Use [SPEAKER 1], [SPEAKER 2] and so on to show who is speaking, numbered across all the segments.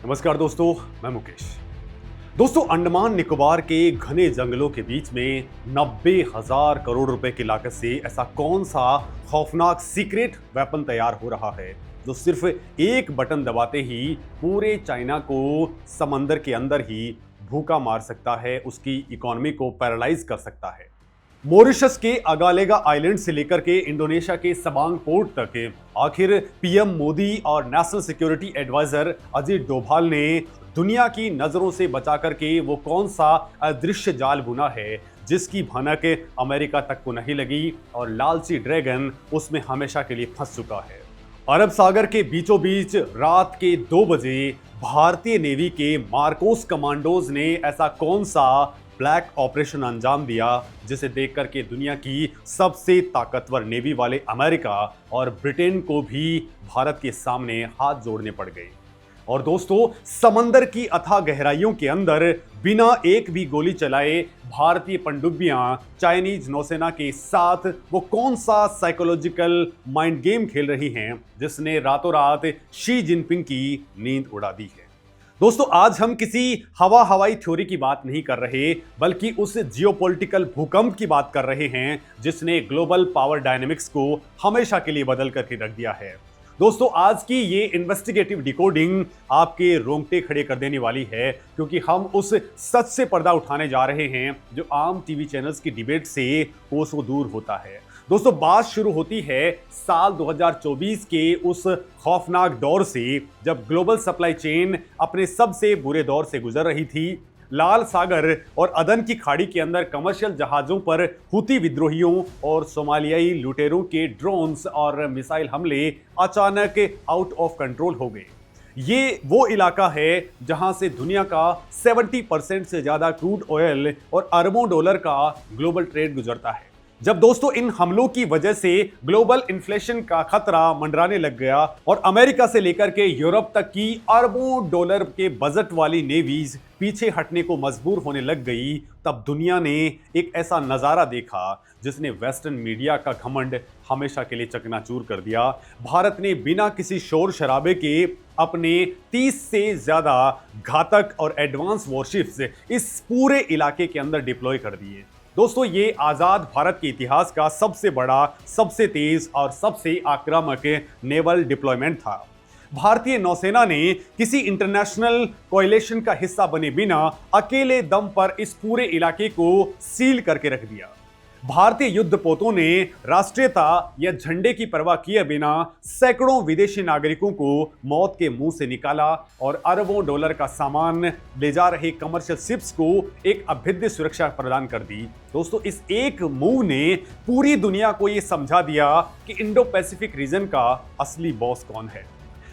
[SPEAKER 1] नमस्कार दोस्तों, मैं मुकेश। दोस्तों, अंडमान निकोबार के घने जंगलों के बीच में 90,000 करोड़ रुपए की लागत से ऐसा कौन सा खौफनाक सीक्रेट वेपन तैयार हो रहा है जो सिर्फ एक बटन दबाते ही पूरे चाइना को समंदर के अंदर ही भूखा मार सकता है, उसकी इकोनॉमी को पैरालाइज कर सकता है। मॉरिशस के अगालेगा आइलैंड से लेकर के इंडोनेशिया के सबांग पोर्ट तक आखिर पीएम मोदी और national security adviser Ajit Doval ने दुनिया की नजरों से बचा करके वो कौन सा अदृश्य जाल बुना है जिसकी भनक अमेरिका तक को नहीं लगी और लालची ड्रैगन उसमें हमेशा के लिए फंस चुका है। अरब सागर के बीचों बीच रात के 2 बजे भारतीय नेवी के मार्कोस कमांडोज ने ऐसा कौन सा ब्लैक ऑपरेशन अंजाम दिया जिसे देख करके दुनिया की सबसे ताकतवर नेवी वाले अमेरिका और ब्रिटेन को भी भारत के सामने हाथ जोड़ने पड़ गए। और दोस्तों, समंदर की अथाह गहराइयों के अंदर बिना एक भी गोली चलाए भारतीय पनडुब्बियां चाइनीज नौसेना के साथ वो कौन सा साइकोलॉजिकल माइंड गेम खेल रही हैं जिसने रातों रात शी जिनपिंग की नींद उड़ा दी है। दोस्तों, आज हम किसी हवाई थ्योरी की बात नहीं कर रहे बल्कि उस जियोपॉलिटिकल भूकंप की बात कर रहे हैं जिसने ग्लोबल पावर डायनेमिक्स को हमेशा के लिए बदल करके रख दिया है। दोस्तों, आज की ये इन्वेस्टिगेटिव डिकोडिंग आपके रोंगटे खड़े कर देने वाली है क्योंकि हम उस सच से पर्दा उठाने जा रहे हैं जो आम टीवी चैनल्स की डिबेट से कोसों दूर होता है। दोस्तों, बात शुरू होती है साल 2024 के उस खौफनाक दौर से जब ग्लोबल सप्लाई चेन अपने सबसे बुरे दौर से गुजर रही थी। लाल सागर और अदन की खाड़ी के अंदर कमर्शियल जहाजों पर हुती विद्रोहियों और सोमालियाई लुटेरों के ड्रोन्स और मिसाइल हमले अचानक आउट ऑफ कंट्रोल हो गए। ये वो इलाका है जहां से दुनिया का 70% से ज्यादा क्रूड ऑयल और अरबों डॉलर का ग्लोबल ट्रेड गुजरता है। जब दोस्तों इन हमलों की वजह से ग्लोबल इन्फ्लेशन का खतरा मंडराने लग गया और अमेरिका से लेकर के यूरोप तक की अरबों डॉलर के बजट वाली नेवीज पीछे हटने को मजबूर होने लग गई, तब दुनिया ने एक ऐसा नजारा देखा जिसने वेस्टर्न मीडिया का घमंड हमेशा के लिए चकनाचूर कर दिया। भारत ने बिना किसी शोर शराबे के अपने 30 से ज्यादा घातक और एडवांस वॉरशिप्स इस पूरे इलाके के अंदर डिप्लॉय कर दिए। दोस्तों, ये आजाद भारत के इतिहास का सबसे बड़ा, सबसे तेज और सबसे आक्रामक नेवल डिप्लॉयमेंट था। भारतीय नौसेना ने किसी इंटरनेशनल कोएलिशन का हिस्सा बने बिना अकेले दम पर इस पूरे इलाके को सील करके रख दिया। भारतीय युद्धपोतों ने राष्ट्रीयता या झंडे की परवाह किए बिना सैकड़ों विदेशी नागरिकों को मौत के मुंह से निकाला और अरबों डॉलर का सामान ले जा रहे कमर्शियल शिप्स को एक अभेद्य सुरक्षा प्रदान कर दी। दोस्तों, इस एक मूव ने पूरी दुनिया को यह समझा दिया कि इंडो पैसिफिक रीजन का असली बॉस कौन है।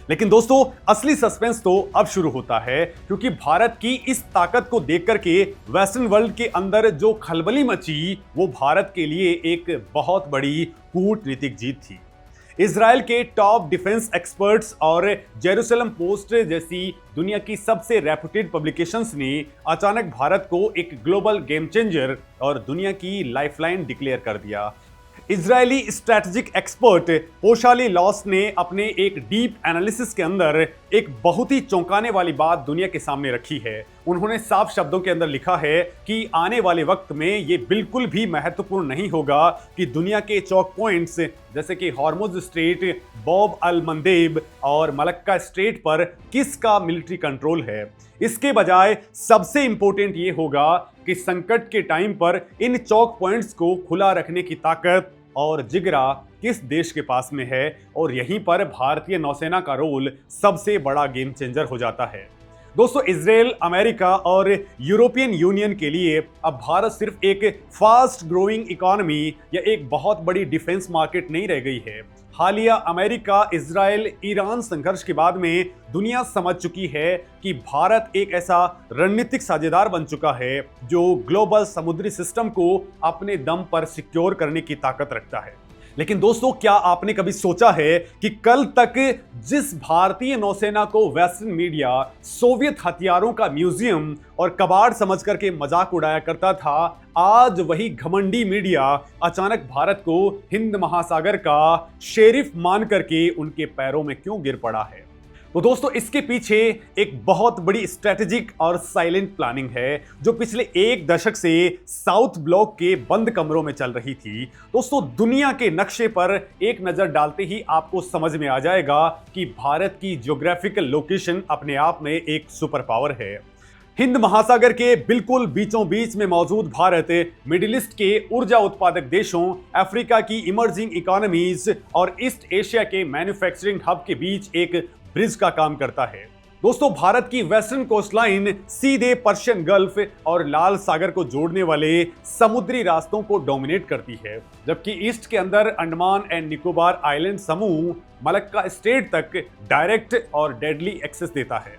[SPEAKER 1] लेकिन दोस्तों, असली सस्पेंस तो अब शुरू होता है क्योंकि भारत की इस ताकत को देख करके वेस्टर्न वर्ल्ड के अंदर जो खलबली मची वो भारत के लिए एक बहुत बड़ी कूटनीतिक जीत थी। इजराइल के टॉप डिफेंस एक्सपर्ट्स और जेरूसलम पोस्ट जैसी दुनिया की सबसे रेप्यूटेड पब्लिकेशंस ने अचानक भारत को एक ग्लोबल गेम चेंजर और दुनिया की लाइफलाइन डिक्लेयर कर दिया। इजरायली स्ट्रैटेजिक एक्सपर्ट पोशाली लॉस ने अपने एक डीप एनालिसिस के अंदर एक बहुत ही चौंकाने वाली बात दुनिया के सामने रखी है। उन्होंने साफ शब्दों के अंदर लिखा है कि आने वाले वक्त में ये बिल्कुल भी महत्वपूर्ण नहीं होगा कि दुनिया के चौक पॉइंट्स जैसे कि हॉर्मुज स्ट्रेट, बॉब अल मंदेब और मलक्का स्ट्रेट पर किसका मिलिट्री कंट्रोल है। इसके बजाय सबसे इंपॉर्टेंट ये होगा कि संकट के टाइम पर इन चौक पॉइंट्स को खुला रखने की ताकत और जिगरा किस देश के पास में है, और यहीं पर भारतीय नौसेना का रोल सबसे बड़ा गेम चेंजर हो जाता है। दोस्तों, इजराइल, अमेरिका और यूरोपियन यूनियन के लिए अब भारत सिर्फ एक फास्ट ग्रोइंग इकोनॉमी या एक बहुत बड़ी डिफेंस मार्केट नहीं रह गई है। हालिया अमेरिका, इजराइल, ईरान संघर्ष के बाद में दुनिया समझ चुकी है कि भारत एक ऐसा रणनीतिक साझेदार बन चुका है जो ग्लोबल समुद्री सिस्टम को अपने दम पर सिक्योर करने की ताकत रखता है। लेकिन दोस्तों, क्या आपने कभी सोचा है कि कल तक जिस भारतीय नौसेना को वेस्टर्न मीडिया सोवियत हथियारों का म्यूजियम और कबाड़ समझ करके मजाक उड़ाया करता था, आज वही घमंडी मीडिया अचानक भारत को हिंद महासागर का शेरिफ मान करके उनके पैरों में क्यों गिर पड़ा है? तो दोस्तों इसके पीछे एक बहुत बड़ी स्ट्रेटेजिक और साइलेंट प्लानिंग है जो पिछले एक दशक से साउथ ब्लॉक के बंद कमरों में चल रही थी। दोस्तों दुनिया के नक्शे पर एक नजर डालते ही आपको समझ में आ जाएगा कि भारत की ज्योग्राफिकल लोकेशन अपने आप में एक सुपर पावर है। हिंद महासागर के बिल्कुल बीचों बीच में मौजूद भारत मिडिल ईस्ट के ऊर्जा उत्पादक देशों, अफ्रीका की इमर्जिंग इकोनॉमीज और ईस्ट एशिया के मैन्युफैक्चरिंग हब के बीच एक ब्रिज का काम करता है। दोस्तों भारत की वेस्टर्न कोस्टलाइन सीधे पर्शियन गल्फ और लाल सागर को जोड़ने वाले समुद्री रास्तों को डोमिनेट करती है, जबकि ईस्ट के अंदर अंडमान एंड निकोबार आइलैंड समूह मलक्का स्टेट तक डायरेक्ट और डेडली एक्सेस देता है।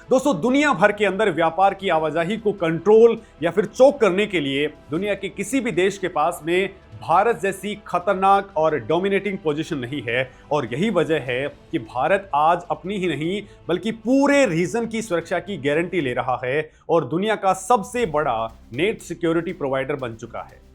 [SPEAKER 1] दोस्तों दुनिया भर के अंदर व्यापार की आवाजाही को कंट्रोल या फिर चोक करने के लिए दुनिया के किसी भी देश के पास में भारत जैसी खतरनाक और डोमिनेटिंग पोजीशन नहीं है, और यही वजह है कि भारत आज अपनी ही नहीं बल्कि पूरे रीजन की सुरक्षा की गारंटी ले रहा है और दुनिया का सबसे बड़ा नेट सिक्योरिटी प्रोवाइडर बन चुका है।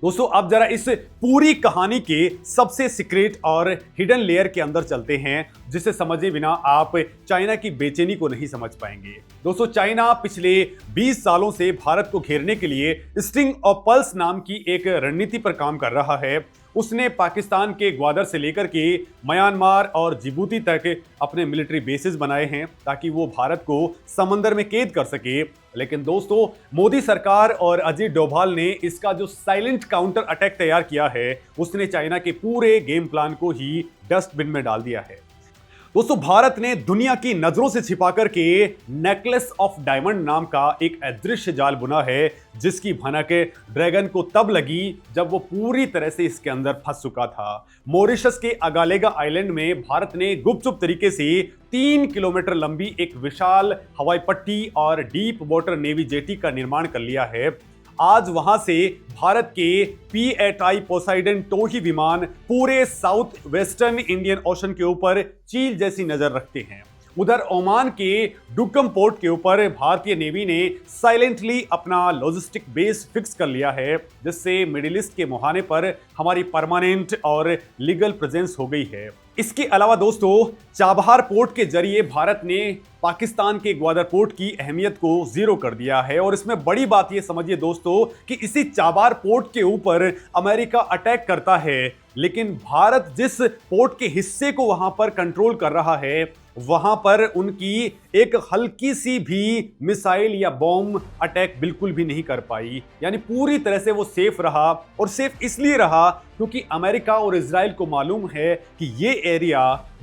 [SPEAKER 1] दोस्तों अब जरा इस पूरी कहानी के सबसे सीक्रेट और हिडन लेयर के अंदर चलते हैं, जिसे समझे बिना आप चाइना की बेचैनी को नहीं समझ पाएंगे। दोस्तों चाइना पिछले 20 सालों से भारत को घेरने के लिए स्ट्रिंग ऑफ पर्ल्स नाम की एक रणनीति पर काम कर रहा है। उसने पाकिस्तान के ग्वादर से लेकर के म्यांमार और जिबूती तक अपने मिलिट्री बेसिस बनाए हैं ताकि वो भारत को समंदर में कैद कर सके। लेकिन दोस्तों मोदी सरकार और अजीत डोभाल ने इसका जो साइलेंट काउंटर अटैक तैयार किया है, उसने चाइना के पूरे गेम प्लान को ही डस्टबिन में डाल दिया है। दोस्तों भारत ने दुनिया की नजरों से छिपा करके नेकलेस ऑफ डायमंड नाम का एक अदृश्य जाल बुना है, जिसकी भनक ड्रैगन को तब लगी जब वो पूरी तरह से इसके अंदर फंस चुका था। मॉरिशस के अगालेगा आइलैंड में भारत ने गुपचुप तरीके से 3 किलोमीटर लंबी एक विशाल हवाई पट्टी और डीप वाटर नेवी जेटी का निर्माण कर लिया है। आज वहां से भारत के P-8I पोसाइडन टोही विमान पूरे साउथ वेस्टर्न इंडियन ओशन के ऊपर चील जैसी नजर रखते हैं। उधर ओमान के डुकम पोर्ट के ऊपर भारतीय नेवी ने साइलेंटली अपना लॉजिस्टिक बेस फिक्स कर लिया है, जिससे मिडिल ईस्ट के मुहाने पर हमारी परमानेंट और लीगल प्रेजेंस हो गई है। इसके अलावा दोस्तों चाबहार पोर्ट के जरिए भारत ने पाकिस्तान के ग्वादर पोर्ट की अहमियत को जीरो कर दिया है, और इसमें बड़ी बात यह समझिए दोस्तों कि इसी चाबहार पोर्ट के ऊपर अमेरिका अटैक करता है, लेकिन भारत जिस पोर्ट के हिस्से को वहां पर कंट्रोल कर रहा है वहां पर उनकी एक हल्की सी भी मिसाइल या बॉम्ब अटैक बिल्कुल भी नहीं कर पाई। यानी पूरी तरह से वो सेफ रहा, और सेफ इसलिए रहा क्योंकि अमेरिका और इजराइल को मालूम है कि ये एरिया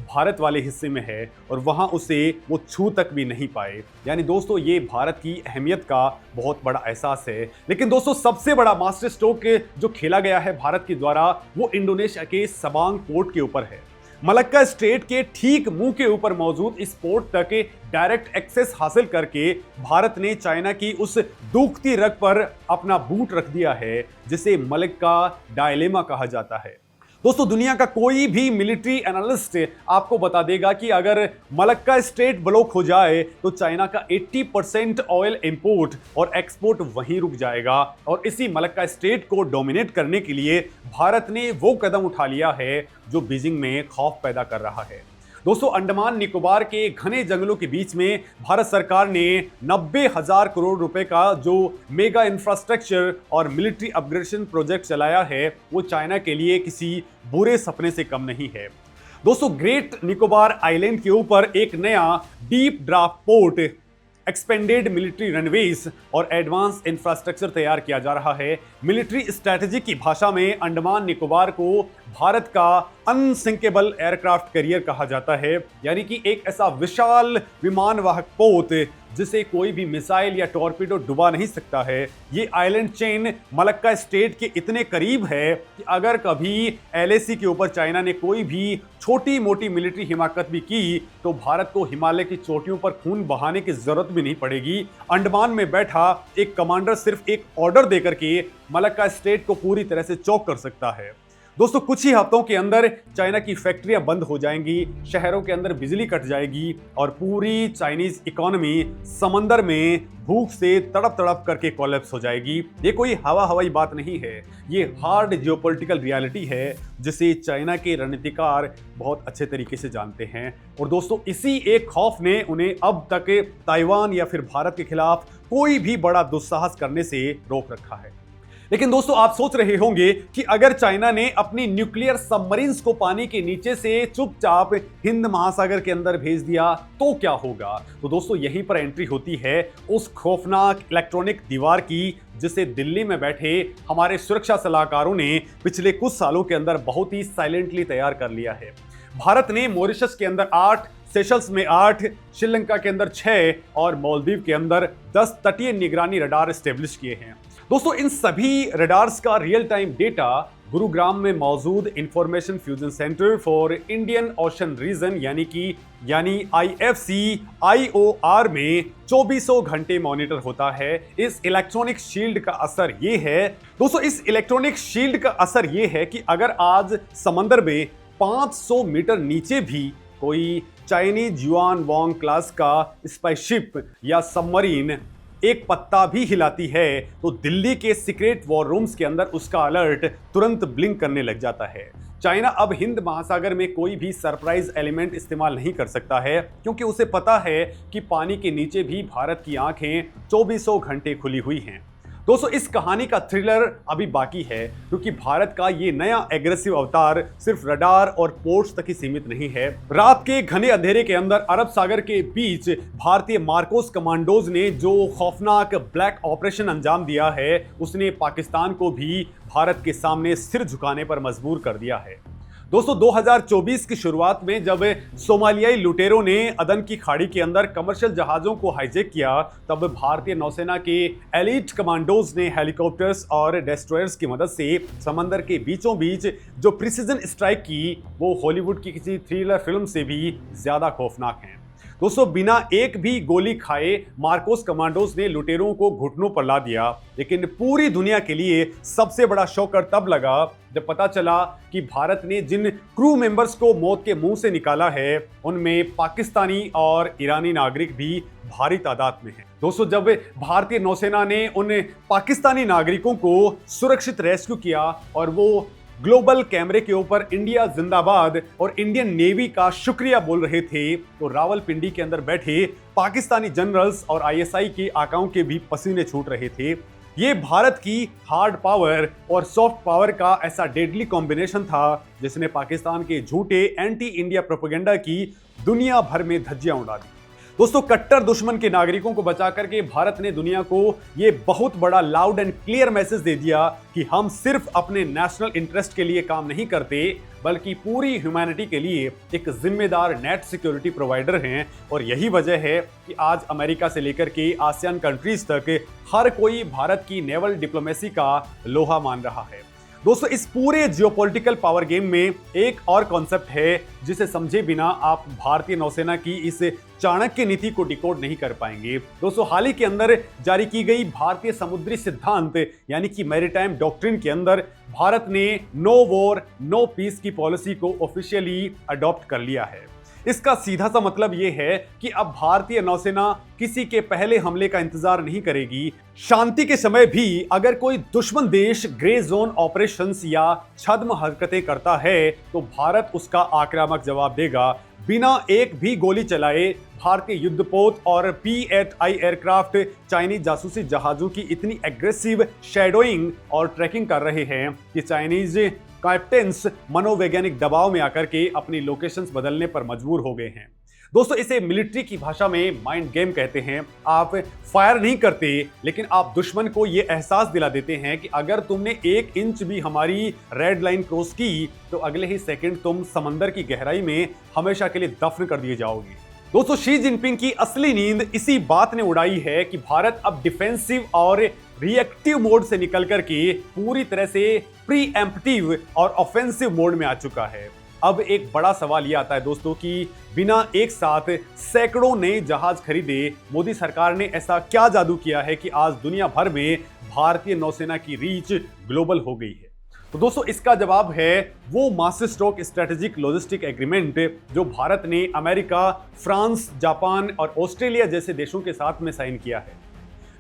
[SPEAKER 1] भारत वाले हिस्से में है और वहां उसे वो छू तक भी नहीं पाए। यानी दोस्तों ये भारत की अहमियत का बहुत बड़ा एहसास है। लेकिन दोस्तों सबसे बड़ा मास्टर स्ट्रोक जो खेला गया है भारत के द्वारा वो इंडोनेशिया के सबांग पोर्ट के ऊपर है। मलक्का स्टेट के ठीक मुंह के ऊपर मौजूद इस पोर्ट तक डायरेक्ट एक्सेस हासिल करके भारत ने चाइना की उस दुखती रग पर अपना बूट रख दिया है, जिसे मलक्का डायलेमा कहा जाता है। दोस्तों दुनिया का कोई भी मिलिट्री एनालिस्ट आपको बता देगा कि अगर मलक्का स्ट्रेट ब्लॉक हो जाए तो चाइना का 80% ऑयल इंपोर्ट और एक्सपोर्ट वहीं रुक जाएगा, और इसी मलक्का स्ट्रेट को डोमिनेट करने के लिए भारत ने वो कदम उठा लिया है जो बीजिंग में खौफ पैदा कर रहा है। दोस्तों अंडमान निकोबार के घने जंगलों के बीच में भारत सरकार ने 90,000 करोड़ रुपए का जो मेगा इंफ्रास्ट्रक्चर और मिलिट्री अपग्रेडेशन प्रोजेक्ट चलाया है वो चाइना के लिए किसी बुरे सपने से कम नहीं है। दोस्तों ग्रेट निकोबार आइलैंड के ऊपर एक नया deep draft port, expanded military runways और एडवांस इंफ्रास्ट्रक्चर तैयार किया जा रहा है। मिलिट्री स्ट्रैटेजी की भाषा में अंडमान निकोबार को भारत का अनसिंकेबल एयरक्राफ्ट कैरियर कहा जाता है, यानी कि एक ऐसा विशाल विमानवाहक पोत जिसे कोई भी मिसाइल या टॉर्पीडो डुबा नहीं सकता है। ये आइलैंड चेन मलक्का स्टेट के इतने करीब है कि अगर कभी LAC के ऊपर चाइना ने कोई भी छोटी मोटी मिलिट्री हिमाकत भी की तो भारत को हिमालय की चोटियों पर खून बहाने की जरूरत भी नहीं पड़ेगी। अंडमान में बैठा एक कमांडर सिर्फ एक ऑर्डर देकर के मलक्का स्टेट को पूरी तरह से चौक कर सकता है। दोस्तों कुछ ही हफ्तों के अंदर चाइना की फैक्ट्रियां बंद हो जाएंगी, शहरों के अंदर बिजली कट जाएगी और पूरी चाइनीज इकोनॉमी समंदर में भूख से तड़प तड़प करके कोलैप्स हो जाएगी। ये कोई हवाई बात नहीं है, ये हार्ड जियोपॉलिटिकल रियलिटी है जिसे चाइना के रणनीतिकार बहुत अच्छे तरीके से जानते हैं। और दोस्तों इसी एक खौफ ने उन्हें अब तक ताइवान या फिर भारत के खिलाफ कोई भी बड़ा दुस्साहस करने से रोक रखा है। लेकिन दोस्तों आप सोच रहे होंगे कि अगर चाइना ने अपनी न्यूक्लियर सबमरीन्स को पानी के नीचे से चुपचाप हिंद महासागर के अंदर भेज दिया तो क्या होगा। तो दोस्तों यहीं पर एंट्री होती है उस खौफनाक इलेक्ट्रॉनिक दीवार की जिसे दिल्ली में बैठे हमारे सुरक्षा सलाहकारों ने पिछले कुछ सालों के अंदर बहुत ही साइलेंटली तैयार कर लिया है। भारत ने मॉरिशस के अंदर 8, सेशल्स में 8, श्रीलंका के अंदर 6 और मालदीव के अंदर 10 तटीय निगरानी रडार स्टेब्लिश किए हैं। दोस्तों इन सभी रडार्स का रियल टाइम डेटा गुरुग्राम में मौजूद information fusion centre for Indian Ocean Region यानी IFC-IOR में 24 घंटे मॉनिटर होता है। इस इलेक्ट्रॉनिक शील्ड का असर ये है कि अगर आज समंदर में 500 मीटर नीचे भी कोई चाइनीज युआन वांग क्लास का स्पाइसशिप या सबमरीन एक पत्ता भी हिलाती है तो दिल्ली के सीक्रेट वॉर रूम्स के अंदर उसका अलर्ट तुरंत ब्लिंक करने लग जाता है। चाइना अब हिंद महासागर में कोई भी सरप्राइज एलिमेंट इस्तेमाल नहीं कर सकता है क्योंकि उसे पता है कि पानी के नीचे भी भारत की आंखें 24 घंटे खुली हुई हैं। दोस्तों इस कहानी का थ्रिलर अभी बाकी है क्योंकि भारत का ये नया एग्रेसिव अवतार सिर्फ रडार और पोर्ट्स तक ही सीमित नहीं है। रात के घने अंधेरे के अंदर अरब सागर के बीच भारतीय मार्कोस कमांडोज ने जो खौफनाक ब्लैक ऑपरेशन अंजाम दिया है उसने पाकिस्तान को भी भारत के सामने सिर झुकाने पर मजबूर कर दिया है। दोस्तों 2024 की शुरुआत में जब सोमालियाई लुटेरों ने अदन की खाड़ी के अंदर कमर्शियल जहाजों को हाईजैक किया तब भारतीय नौसेना के एलीट कमांडोज ने हेलीकॉप्टर्स और डेस्ट्रॉयर्स की मदद से समंदर के बीचों बीच जो प्रिसीजन स्ट्राइक की वो हॉलीवुड की किसी थ्रिलर फिल्म से भी ज्यादा खौफनाक हैं। दोस्तों बिना एक भी गोली खाए मार्कोस कमांडोज ने लुटेरों को घुटनों पर ला दिया। लेकिन पूरी दुनिया के लिए सबसे बड़ा शॉकर तब लगा जब पता चला कि भारत ने जिन क्रू मेंबर्स को मौत के मुंह से निकाला है उनमें पाकिस्तानी और ईरानी नागरिक भी भारी तादाद में हैं। दोस्तों जब भारतीय नौसेना ने उन पाकिस्तानी नागरिकों को सुरक्षित रेस्क्यू किया और वो ग्लोबल कैमरे के ऊपर इंडिया जिंदाबाद और इंडियन नेवी का शुक्रिया बोल रहे थे तो रावलपिंडी के अंदर बैठे पाकिस्तानी जनरल्स और ISI के आकाओं के भी पसीने छूट रहे थे। ये भारत की हार्ड पावर और सॉफ्ट पावर का ऐसा डेडली कॉम्बिनेशन था जिसने पाकिस्तान के झूठे एंटी इंडिया प्रोपेगेंडा की दुनिया भर में धज्जियां उड़ा दी। दोस्तों कट्टर दुश्मन के नागरिकों को बचा करके भारत ने दुनिया को ये बहुत बड़ा लाउड एंड क्लियर मैसेज दे दिया कि हम सिर्फ अपने नेशनल इंटरेस्ट के लिए काम नहीं करते बल्कि पूरी ह्यूमैनिटी के लिए एक जिम्मेदार नेट सिक्योरिटी प्रोवाइडर हैं। और यही वजह है कि आज अमेरिका से लेकर के आसियान कंट्रीज तक हर कोई भारत की नेवल डिप्लोमेसी का लोहा मान रहा है। दोस्तों इस पूरे जियोपॉलिटिकल पावर गेम में एक और कॉन्सेप्ट है जिसे समझे बिना आप भारतीय नौसेना की इस चाणक्य नीति को डिकोड नहीं कर पाएंगे। दोस्तों हाल ही के अंदर जारी की गई भारतीय समुद्री सिद्धांत यानी कि मैरीटाइम डॉक्ट्रिन के अंदर भारत ने नो वॉर नो पीस की पॉलिसी को ऑफिशियली अडॉप्ट कर लिया है। इसका सीधा सा मतलब यह है कि अब भारतीय नौसेना किसी के पहले हमले का इंतजार नहीं करेगी। शांति के समय भी अगर कोई दुश्मन देश ग्रे जोन ऑपरेशंस या छद्म हरकतें करता है तो भारत उसका आक्रामक जवाब देगा बिना एक भी गोली चलाए। भारतीय युद्धपोत और P-8I एयरक्राफ्ट चाइनीज जासूसी जहाजों की इतनी एग्रेसिव शैडोइंग और ट्रैकिंग कर रहे हैं कि चाइनीज कैप्टेन्स मनोवैज्ञानिक दबाव में आकर के अपनी लोकेशंस बदलने पर मजबूर हो गए हैं। दोस्तों इसे मिलिट्री की भाषा में माइंड गेम कहते हैं। आप फायर नहीं करते लेकिन आप दुश्मन को यह एहसास दिला देते हैं कि अगर तुमने 1 इंच भी हमारी रेड लाइन क्रॉस की तो अगले ही सेकंड तुम समंदर की गहराई में हमेशा के लिए दफन कर दिए जाओगे। दोस्तों शी जिनपिंग की असली नींद इसी बात ने उड़ाई है कि भारत अब डिफेंसिव और रिएक्टिव मोड से निकल करके पूरी तरह से प्रीएम्प्टिव और ऑफेंसिव मोड में आ चुका है। अब एक बड़ा सवाल यह आता है दोस्तों कि बिना एक साथ सैकड़ों नए जहाज खरीदे मोदी सरकार ने ऐसा क्या जादू किया है कि आज दुनिया भर में भारतीय नौसेना की रीच ग्लोबल हो गई है। तो दोस्तों इसका जवाब है वो master stroke strategic logistic agreement जो भारत ने अमेरिका, फ्रांस, जापान और ऑस्ट्रेलिया जैसे देशों के साथ में साइन किया है।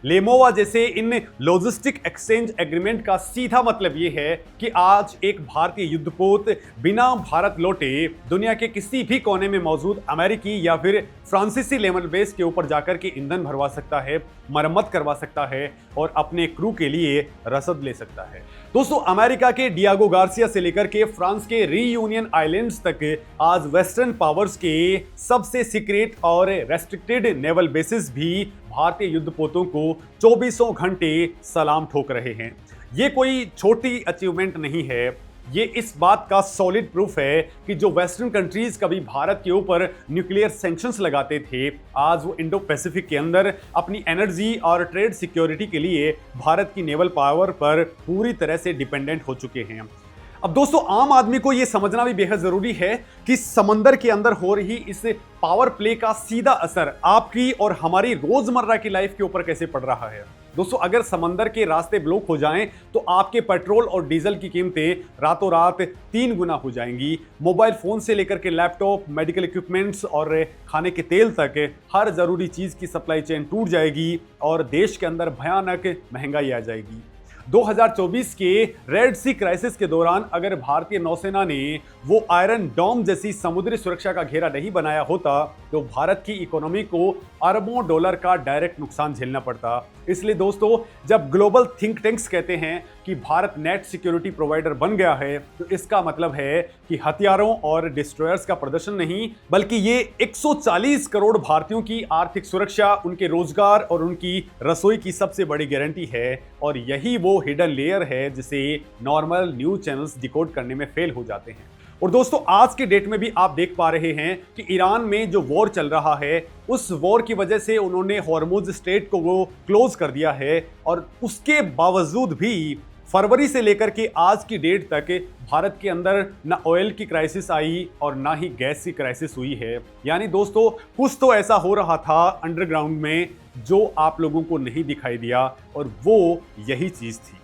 [SPEAKER 1] लेमोवा जैसे इन लॉजिस्टिक एक्सचेंज एग्रीमेंट का सीधा मतलब यह है कि आज एक भारतीय युद्धपोत बिना भारत लौटे दुनिया के किसी भी कोने में मौजूद अमेरिकी या फिर फ्रांसीसी नेवल बेस के ऊपर जाकर के ईंधन भरवा सकता है, मरम्मत करवा सकता है और अपने क्रू के लिए रसद ले सकता है। दोस्तों अमेरिका के डियागो गार्सिया से लेकर के फ्रांस के रीयूनियन आइलैंड्स तक आज वेस्टर्न पावर्स के सबसे सीक्रेट और रेस्ट्रिक्टेड नेवल बेसिस भी भारतीय युद्धपोतों को 24 घंटे सलाम ठोक रहे हैं। ये कोई छोटी अचीवमेंट नहीं है, ये इस बात का सॉलिड प्रूफ है कि जो वेस्टर्न कंट्रीज कभी भारत के ऊपर न्यूक्लियर सैंक्शंस लगाते थे, आज वो इंडो पैसिफिक के अंदर अपनी एनर्जी और ट्रेड सिक्योरिटी के लिए भारत की नेवल पावर पर पूरी तरह से डिपेंडेंट हो चुके हैं। अब दोस्तों आम आदमी को यह समझना भी बेहद जरूरी है कि समंदर के अंदर हो रही इस पावर प्ले का सीधा असर आपकी और हमारी रोजमर्रा की लाइफ के ऊपर कैसे पड़ रहा है। दोस्तों अगर समंदर के रास्ते ब्लॉक हो जाएं तो आपके पेट्रोल और डीजल की कीमतें रातों रात 3 गुना हो जाएंगी। मोबाइल फोन से लेकर के लैपटॉप, मेडिकल इक्विपमेंट्स और खाने के तेल तक हर जरूरी चीज की सप्लाई चेन टूट जाएगी और देश के अंदर भयानक महंगाई आ जाएगी। 2024 के रेड सी क्राइसिस के दौरान अगर भारतीय नौसेना ने वो आयरन डोम जैसी समुद्री सुरक्षा का घेरा नहीं बनाया होता तो भारत की इकोनॉमी को अरबों डॉलर का डायरेक्ट नुकसान झेलना पड़ता। इसलिए दोस्तों जब ग्लोबल थिंक टैंक्स कहते हैं कि भारत नेट सिक्योरिटी प्रोवाइडर बन गया है तो इसका मतलब है कि हथियारों और डिस्ट्रॉयर्स का प्रदर्शन नहीं बल्कि ये 140 करोड़ भारतीयों की आर्थिक सुरक्षा, उनके रोजगार और उनकी रसोई की सबसे बड़ी गारंटी है। और यही वो हिडन लेयर है जिसे नॉर्मल न्यूज चैनल्स डिकोड करने में फेल हो जाते हैं। और दोस्तों आज के डेट में भी आप देख पा रहे हैं कि ईरान में जो वॉर चल रहा है उस वॉर की वजह से उन्होंने हॉर्मुज स्ट्रेट को वो क्लोज कर दिया है और उसके बावजूद भी फरवरी से लेकर के आज की डेट तक भारत के अंदर ना ऑयल की क्राइसिस आई और ना ही गैस की क्राइसिस हुई है। यानी दोस्तों कुछ तो ऐसा हो रहा था अंडरग्राउंड में जो आप लोगों को नहीं दिखाई दिया और वो यही चीज थी।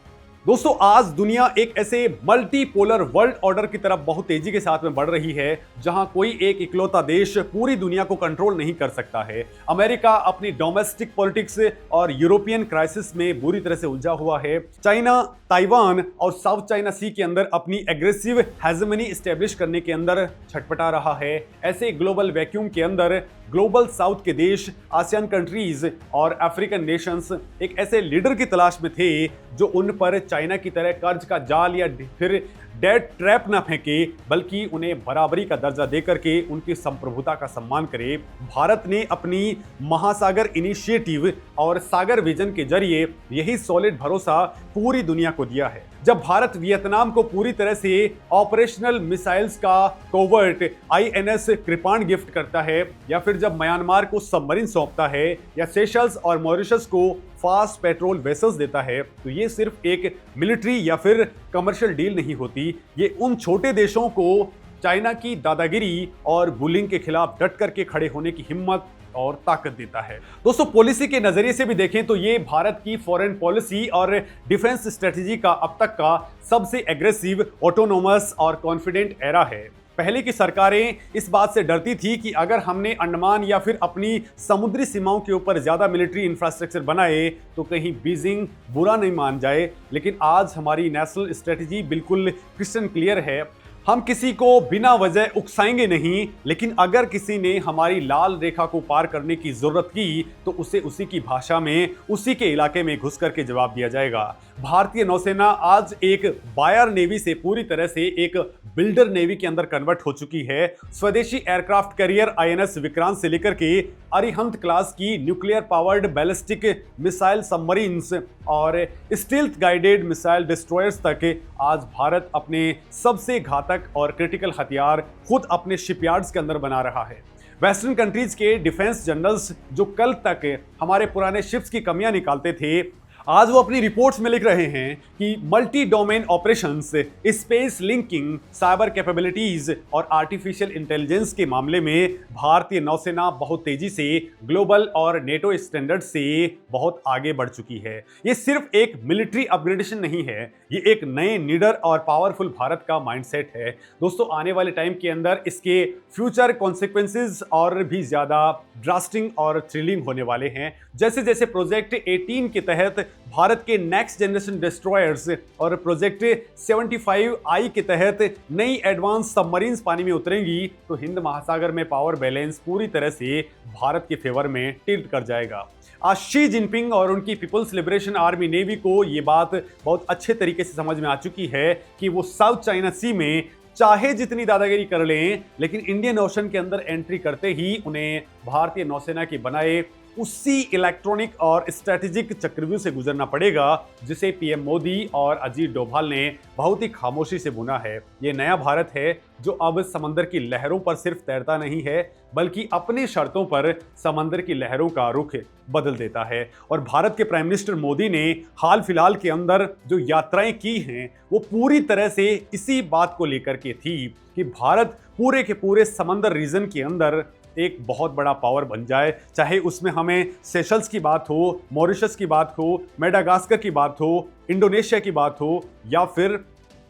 [SPEAKER 1] दोस्तों आज दुनिया एक ऐसे मल्टीपोलर वर्ल्ड ऑर्डर की तरफ बहुत तेजी के साथ में बढ़ रही है जहां कोई एक इकलौता देश पूरी दुनिया को कंट्रोल नहीं कर सकता है। अमेरिका अपनी डोमेस्टिक पॉलिटिक्स और यूरोपियन क्राइसिस में बुरी तरह से उलझा हुआ है। चाइना, ताइवान और साउथ चाइना सी के अंदर अपनी एग्रेसिव हेजेमनी एस्टेब्लिश करने के अंदर छटपटा रहा है। ऐसे ग्लोबल वैक्यूम के अंदर ग्लोबल साउथ के देश, आसियान कंट्रीज और अफ्रीकन नेशंस एक ऐसे लीडर की तलाश में थे जो उन पर चाइना की तरह कर्ज का जाल या फिर डेट ट्रैप ना फेंके बल्कि उन्हें बराबरी का दर्जा देकर के उनकी संप्रभुता का सम्मान करे। भारत ने अपनी महासागर इनिशिएटिव और सागर विजन के जरिए यही सॉलिड भरोसा पूरी दुनिया को दिया है। जब भारत वियतनाम को पूरी तरह से ऑपरेशनल मिसाइल्स का कोवर्ट INS कृपाण गिफ्ट करता है या फिर जब म्यांमार को सबमरीन सौंपता है या सेशल्स और मॉरिशस को फास्ट पेट्रोल वेसल्स देता है तो ये सिर्फ एक मिलिट्री या फिर कमर्शियल डील नहीं होती, ये उन छोटे देशों को चाइना की दादागिरी और बुलिंग के खिलाफ डट करके खड़े होने की हिम्मत और ताकत देता है। दोस्तों पॉलिसी के नजरिए से भी देखें तो ये भारत की फॉरेन पॉलिसी और डिफेंस स्ट्रेटेजी का अब तक का सबसे एग्रेसिव, ऑटोनोमस और कॉन्फिडेंट एरा है। पहले की सरकारें इस बात से डरती थी कि अगर हमने अंडमान या फिर अपनी समुद्री सीमाओं के ऊपर ज्यादा मिलिट्री इंफ्रास्ट्रक्चर बनाए तो कहीं बीजिंग बुरा नहीं मान जाए, लेकिन आज हमारी नेशनल स्ट्रेटेजी बिल्कुल क्रिस्टल क्लियर है। हम किसी को बिना वजह उकसाएंगे नहीं, लेकिन अगर किसी ने हमारी लाल रेखा को पार करने की जरूरत की तो उसे उसी की भाषा में, उसी के इलाके में घुस करके जवाब दिया जाएगा। भारतीय नौसेना आज एक बायर नेवी से पूरी तरह से एक बिल्डर नेवी के अंदर कन्वर्ट हो चुकी है। स्वदेशी एयरक्राफ्ट कैरियर INS विक्रांत से लेकर के अरिहंत क्लास की nuclear powered ballistic missile submarines और स्टील्थ गाइडेड मिसाइल डिस्ट्रॉयर्स तक आज भारत अपने सबसे घातक और क्रिटिकल हथियार खुद अपने शिपयार्ड्स के अंदर बना रहा है। वेस्टर्न कंट्रीज के डिफेंस जनरल्स जो कल तक हमारे पुराने शिप्स की कमियां निकालते थे, आज वो अपनी रिपोर्ट्स में लिख रहे हैं कि multi domain operations, space linking, cyber capabilities और आर्टिफिशियल इंटेलिजेंस के मामले में भारतीय नौसेना बहुत तेजी से ग्लोबल और नेटो स्टैंडर्ड से बहुत आगे बढ़ चुकी है। ये सिर्फ एक मिलिट्री अपग्रेडेशन नहीं है, ये एक नए निडर और पावरफुल भारत का माइंडसेट है। दोस्तों, आने वाले टाइम के अंदर इसके फ्यूचर कॉन्सिक्वेंसेस और भी ज्यादा ड्रास्टिक और थ्रिलिंग होने वाले हैं। जैसे जैसे प्रोजेक्ट 18 के तहत भारत के नेक्स्ट जनरेशन डिस्ट्रॉयर्स और प्रोजेक्ट 75I के तहत नई एडवांस सबमरीन्स पानी में उतरेंगी तो हिंद महासागर में पावर बैलेंस पूरी तरह से भारत के फेवर में टिल्ट कर जाएगा। आज शी जिनपिंग और उनकी पीपल्स लिबरेशन आर्मी नेवी को ये बात बहुत अच्छे तरीके से समझ में आ चुकी है कि वो साउथ चाइना सी में चाहे जितनी दादागिरी कर लें, लेकिन इंडियन ओशन के अंदर एंट्री करते ही उन्हें भारतीय नौसेना के बनाए उसी इलेक्ट्रॉनिक और स्ट्रेटेजिक चक्रव्यूह से गुजरना पड़ेगा जिसे पीएम मोदी और अजीत डोभाल ने बहुत ही खामोशी से बुना है। ये नया भारत है जो अब समंदर की लहरों पर सिर्फ तैरता नहीं है, बल्कि अपनी शर्तों पर समंदर की लहरों का रुख बदल देता है। और भारत के प्राइम मिनिस्टर मोदी ने हाल फिलहाल के अंदर जो यात्राएं की हैं वो पूरी तरह से इसी बात को लेकर के थी कि भारत पूरे के पूरे समंदर रीजन के अंदर एक बहुत बड़ा पावर बन जाए, चाहे उसमें हमें सेशल्स की बात हो, मॉरिशस की बात हो, मेडागास्कर की बात हो, इंडोनेशिया की बात हो या फिर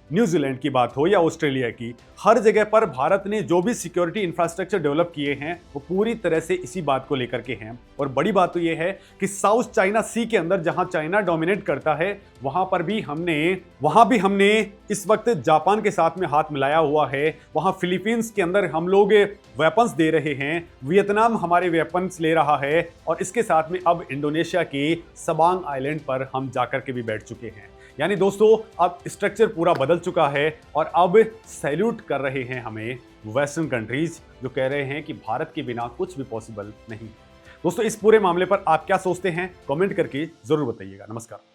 [SPEAKER 1] न्यूजीलैंड की बात हो या ऑस्ट्रेलिया की। हर जगह पर भारत ने जो भी सिक्योरिटी इंफ्रास्ट्रक्चर डेवलप किए हैं वो पूरी तरह से इसी बात को लेकर के हैं। और बड़ी बात तो ये है कि साउथ चाइना सी के अंदर जहां चाइना डोमिनेट करता है वहां भी हमने इस वक्त जापान के साथ में हाथ मिलाया हुआ है। वहां फिलीपींस के अंदर हम लोग वेपन्स दे रहे हैं, वियतनाम हमारे वेपन्स ले रहा है और इसके साथ में अब इंडोनेशिया के सबांग आइलैंड पर हम जाकर के भी बैठ चुके हैं। यानी दोस्तों, अब स्ट्रक्चर पूरा बदल चुका है और अब सैल्यूट कर रहे हैं हमें वेस्टर्न कंट्रीज जो कह रहे हैं कि भारत के बिना कुछ भी पॉसिबल नहीं। दोस्तों, इस पूरे मामले पर आप क्या सोचते हैं? कमेंट करके जरूर बताइएगा। नमस्कार।